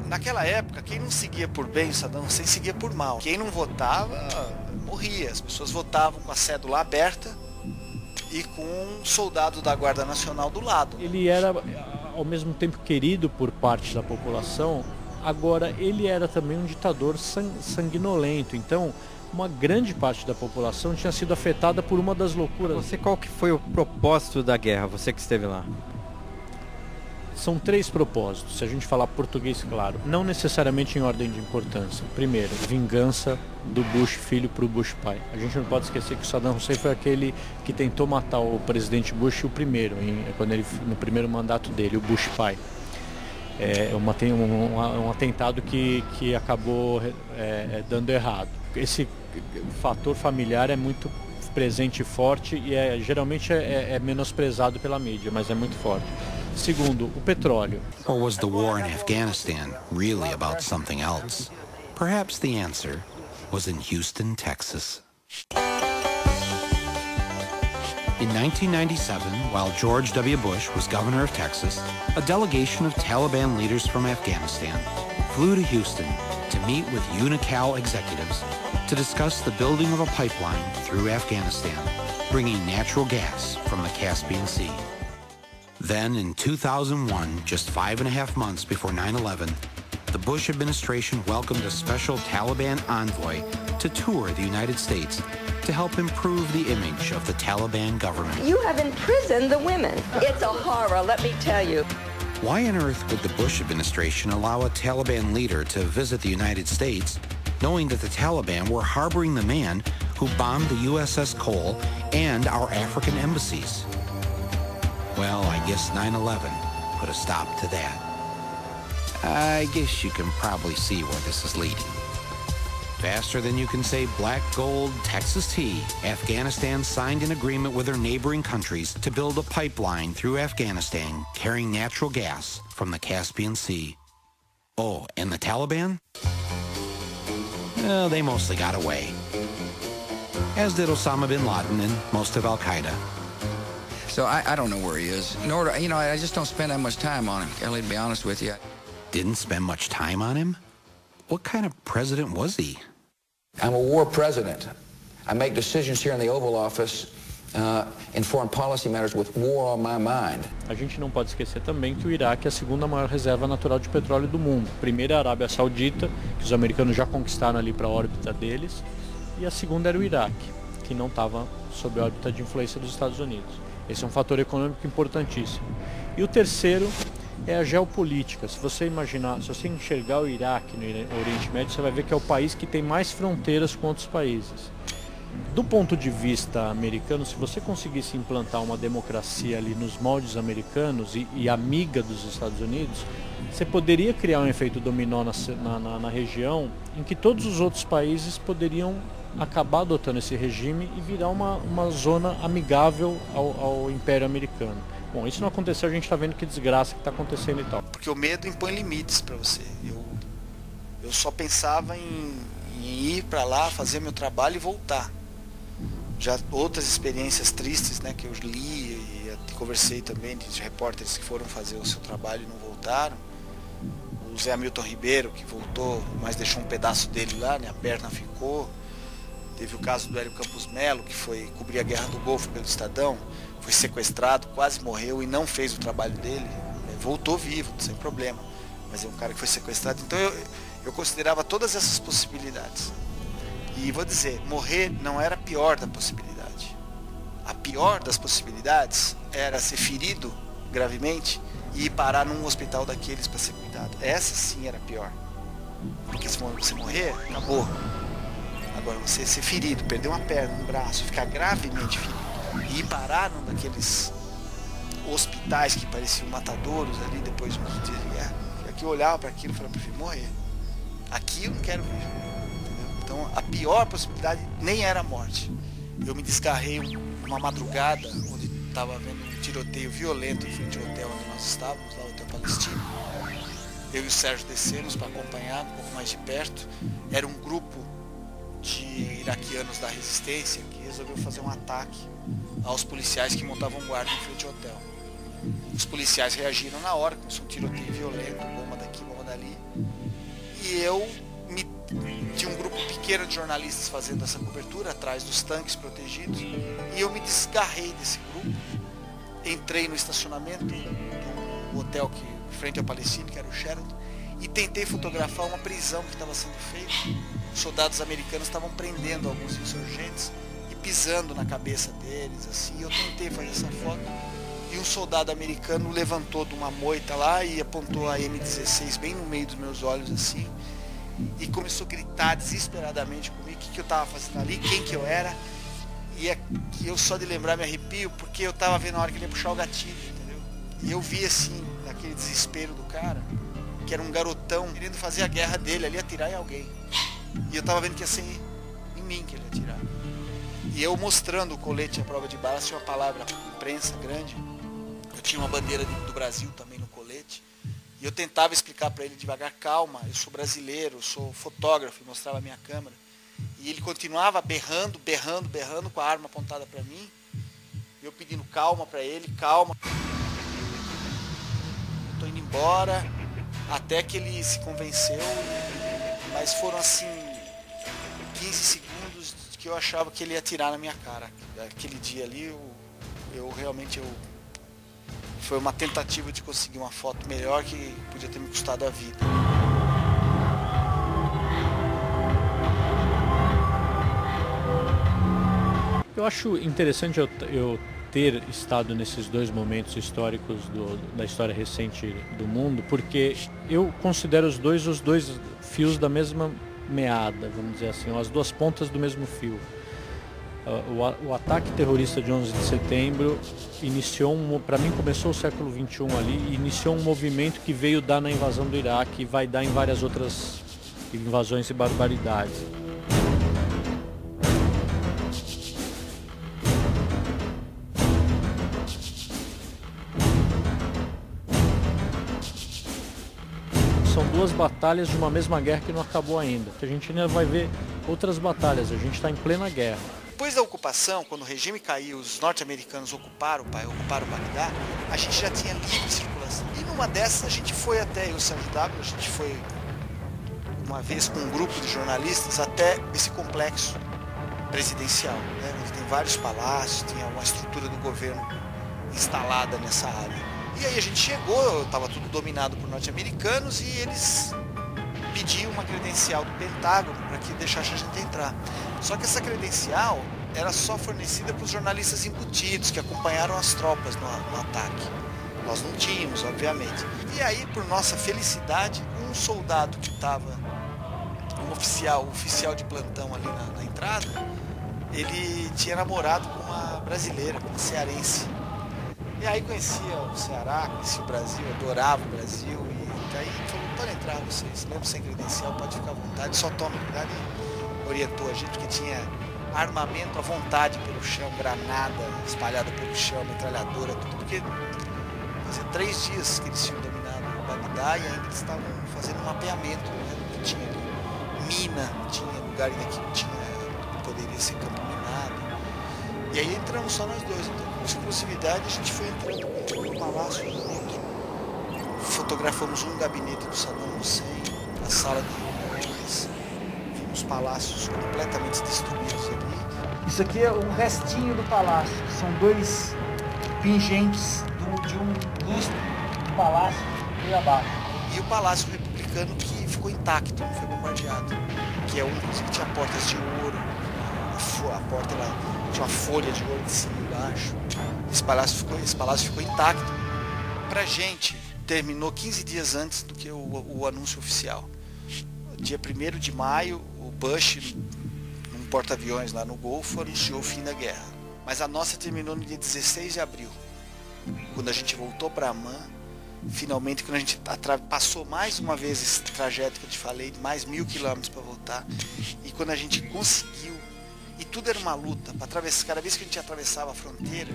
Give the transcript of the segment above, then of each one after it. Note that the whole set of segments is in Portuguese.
Naquela época, quem não seguia por bem o Saddam Hussein seguia por mal. Quem não votava, morria. As pessoas votavam com a cédula aberta e com um soldado da Guarda Nacional do lado. Ele era, ao mesmo tempo, querido por parte da população. Agora, ele era também um ditador sanguinolento. Então, uma grande parte da população tinha sido afetada por uma das loucuras. Você, qual que foi o propósito da guerra? Você que esteve lá. São 3 propósitos, se a gente falar português claro, não necessariamente em ordem de importância. Primeiro, vingança do Bush filho para o Bush pai. A gente não pode esquecer que o Saddam Hussein foi aquele que tentou matar o presidente Bush o primeiro, no primeiro mandato dele, o Bush pai. É um atentado que acabou dando errado. Esse fator familiar é muito presente e forte e geralmente é menosprezado pela mídia, mas é muito forte. Segundo, o petróleo. Or was the war in Afghanistan really about something else? Perhaps the answer was in Houston, Texas. In 1997, while George W. Bush was governor of Texas, a delegation of Taliban leaders from Afghanistan flew to Houston to meet with Unocal executives to discuss the building of a pipeline through Afghanistan, bringing natural gas from the Caspian Sea. Then, in 2001, just 5.5 months before 9/11, the Bush administration welcomed a special Taliban envoy to tour the United States to help improve the image of the Taliban government. You have imprisoned the women. It's a horror, let me tell you. Why on earth would the Bush administration allow a Taliban leader to visit the United States, knowing that the Taliban were harboring the man who bombed the USS Cole and our African embassies? Well, I guess 9/11 put a stop to that. I guess you can probably see where this is leading. Faster than you can say black gold, Texas tea, Afghanistan signed an agreement with their neighboring countries to build a pipeline through Afghanistan carrying natural gas from the Caspian Sea. Oh, and the Taliban? Well, they mostly got away. As did Osama bin Laden and most of Al-Qaeda. So I don't know where he is. Nor, I just don't spend that much time on him, Kelly, to be honest with you. Didn't spend much time on him? What kind of president was he? I'm a war president. I make decisions here in the Oval Office in foreign policy matters with war on my mind. A gente não pode esquecer também que o Iraque é a segunda maior reserva natural de petróleo do mundo. A primeira é a Arábia Saudita, que os americanos já conquistaram ali para a órbita deles, e a segunda era o Iraque, que não estava sob a órbita de influência dos Estados Unidos. Esse é um fator econômico importantíssimo. E o terceiro é a geopolítica. Se você enxergar o Iraque no Oriente Médio, você vai ver que é o país que tem mais fronteiras com outros países. Do ponto de vista americano, se você conseguisse implantar uma democracia ali nos moldes americanos e amiga dos Estados Unidos, você poderia criar um efeito dominó na região em que todos os outros países poderiam acabar adotando esse regime e virar uma zona amigável ao Império Americano. Bom, isso não aconteceu, a gente está vendo que desgraça que está acontecendo e tal. Porque o medo impõe limites para você. Eu só pensava em ir para lá, fazer meu trabalho e voltar. Já outras experiências tristes, né, que eu li e conversei também de repórteres que foram fazer o seu trabalho e não voltaram. O Zé Hamilton Ribeiro, que voltou, mas deixou um pedaço dele lá, né, a perna ficou. Teve o caso do Hélio Campos Melo, que foi cobrir a Guerra do Golfo pelo Estadão, foi sequestrado, quase morreu e não fez o trabalho dele. Voltou vivo, sem problema. Mas é um cara que foi sequestrado. Então eu considerava todas essas possibilidades. E vou dizer, morrer não era a pior da possibilidade. A pior das possibilidades era ser ferido gravemente e ir parar num hospital daqueles para ser cuidado. Essa sim era a pior. Porque se você morrer, acabou. Agora, você ser ferido, perder uma perna, um braço, ficar gravemente ferido e ir parar num daqueles hospitais que pareciam matadouros ali depois de uns dias de guerra. Aqui eu olhava para aquilo e falava, prefiro morrer. Aqui eu não quero viver. Entendeu? Então, a pior possibilidade nem era a morte. Eu me desgarrei uma madrugada, onde estava havendo um tiroteio violento em frente ao hotel onde nós estávamos, lá o Hotel Palestino. Eu e o Sérgio descemos para acompanhar um pouco mais de perto. Era um grupo de iraquianos da resistência que resolveu fazer um ataque aos policiais que montavam guarda em frente ao hotel. Os policiais reagiram na hora, começou um tiroteio violento, bomba daqui, bomba dali. E tinha um grupo pequeno de jornalistas fazendo essa cobertura, atrás dos tanques protegidos. E eu me desgarrei desse grupo, entrei no estacionamento do hotel frente ao Palestino, que era o Sheraton, e tentei fotografar uma prisão que estava sendo feita. Os soldados americanos estavam prendendo alguns insurgentes e pisando na cabeça deles, assim. Eu tentei fazer essa foto e um soldado americano levantou de uma moita lá e apontou a M16 bem no meio dos meus olhos, assim, e começou a gritar desesperadamente comigo o que eu estava fazendo ali, quem que eu era. E eu só de lembrar me arrepio, porque eu estava vendo a hora que ele ia puxar o gatilho, entendeu? E eu vi assim, naquele desespero do cara, que era um garotão querendo fazer a guerra dele ali, atirar em alguém. E eu tava vendo que ia ser em mim que ele ia atirar. E eu mostrando o colete à prova de balas, tinha uma palavra imprensa grande. Eu tinha uma bandeira do Brasil também no colete. E eu tentava explicar para ele devagar, calma, eu sou brasileiro, eu sou fotógrafo, e mostrava a minha câmera. E ele continuava berrando com a arma apontada para mim. E eu pedindo calma para ele, calma. Eu tô indo embora, até que ele se convenceu. Mas foram assim 15 segundos que eu achava que ele ia atirar na minha cara. Aquele dia ali, foi uma tentativa de conseguir uma foto melhor que podia ter me custado a vida. Eu acho interessante eu ter estado nesses dois momentos históricos da história recente do mundo, porque eu considero os dois fios da mesma meada, vamos dizer assim, as duas pontas do mesmo fio. O ataque terrorista de 11 de setembro para mim começou o século XXI ali, e iniciou um movimento que veio dar na invasão do Iraque e vai dar em várias outras invasões e barbaridades. São duas batalhas de uma mesma guerra que não acabou ainda. A gente ainda vai ver outras batalhas, a gente está em plena guerra. Depois da ocupação, quando o regime caiu, os norte-americanos ocuparam o Bagdá, a gente já tinha livre circulação. E numa dessas a gente foi até o Sérgio W, a gente foi uma vez com um grupo de jornalistas até esse complexo presidencial, né? Tem vários palácios, tinha uma estrutura do governo instalada nessa área. E aí a gente chegou, estava tudo dominado por norte-americanos e eles pediam uma credencial do Pentágono para que deixasse a gente entrar. Só que essa credencial era só fornecida para os jornalistas embutidos que acompanharam as tropas no ataque. Nós não tínhamos, obviamente. E aí, por nossa felicidade, um soldado que estava, um oficial de plantão ali na entrada, ele tinha namorado com uma brasileira, uma cearense. E aí conhecia o Ceará, conhecia o Brasil, adorava o Brasil. E aí falou, pode entrar vocês, mesmo sem credencial, pode ficar à vontade, só tome cuidado. E orientou a gente que tinha armamento à vontade pelo chão, granada espalhada pelo chão, metralhadora, tudo, porque fazia 3 dias que eles tinham dominado o Bagdá e ainda eles estavam fazendo um mapeamento, né, do que tinha ali. Mina, tinha lugar ainda que poderia ser campo minado. E aí entramos só nós dois, então com exclusividade a gente foi entrando no palácio bonito. Fotografamos um gabinete do Saddam Hussein, a sala de reuniões, vimos palácios completamente destruídos ali. Isso aqui é um restinho do palácio, são 2 pingentes de um lustre do palácio e abaixo. E o palácio republicano que ficou intacto, não foi bombardeado, que é um, inclusive tinha portas de ouro, a porta tinha uma folha de ouro de cima e embaixo. Esse palácio ficou intacto. Pra gente, terminou 15 dias antes do que o anúncio oficial. Dia 1º de maio, o Bush, num porta-aviões lá no Golfo, anunciou o fim da guerra. Mas a nossa terminou no dia 16 de abril, quando a gente voltou para Amman, finalmente, quando a gente passou mais uma vez esse trajeto que eu te falei, de mais 1000 quilômetros para voltar, e quando a gente conseguiu, e tudo era uma luta, para atravessar, cada vez que a gente atravessava a fronteira,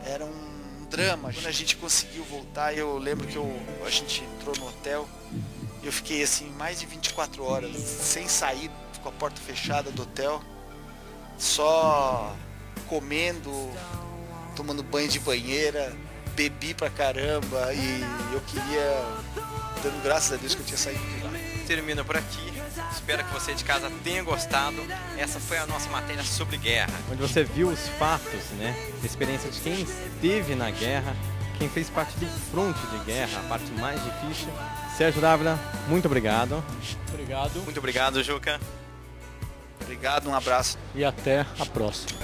era um drama. Quando a gente conseguiu voltar, eu lembro que a gente entrou no hotel, eu fiquei assim mais de 24 horas sem sair, com a porta fechada do hotel, só comendo, tomando banho de banheira, bebi pra caramba e eu queria, dando graças a Deus que eu tinha saído de lá. Termina por aqui. Espero que você de casa tenha gostado. Essa foi a nossa matéria sobre guerra, onde você viu os fatos, né? A experiência de quem esteve na guerra, quem fez parte do fronte de guerra, a parte mais difícil. Sérgio Dávila, muito obrigado. Obrigado. Muito obrigado, Juca. Obrigado, um abraço. E até a próxima.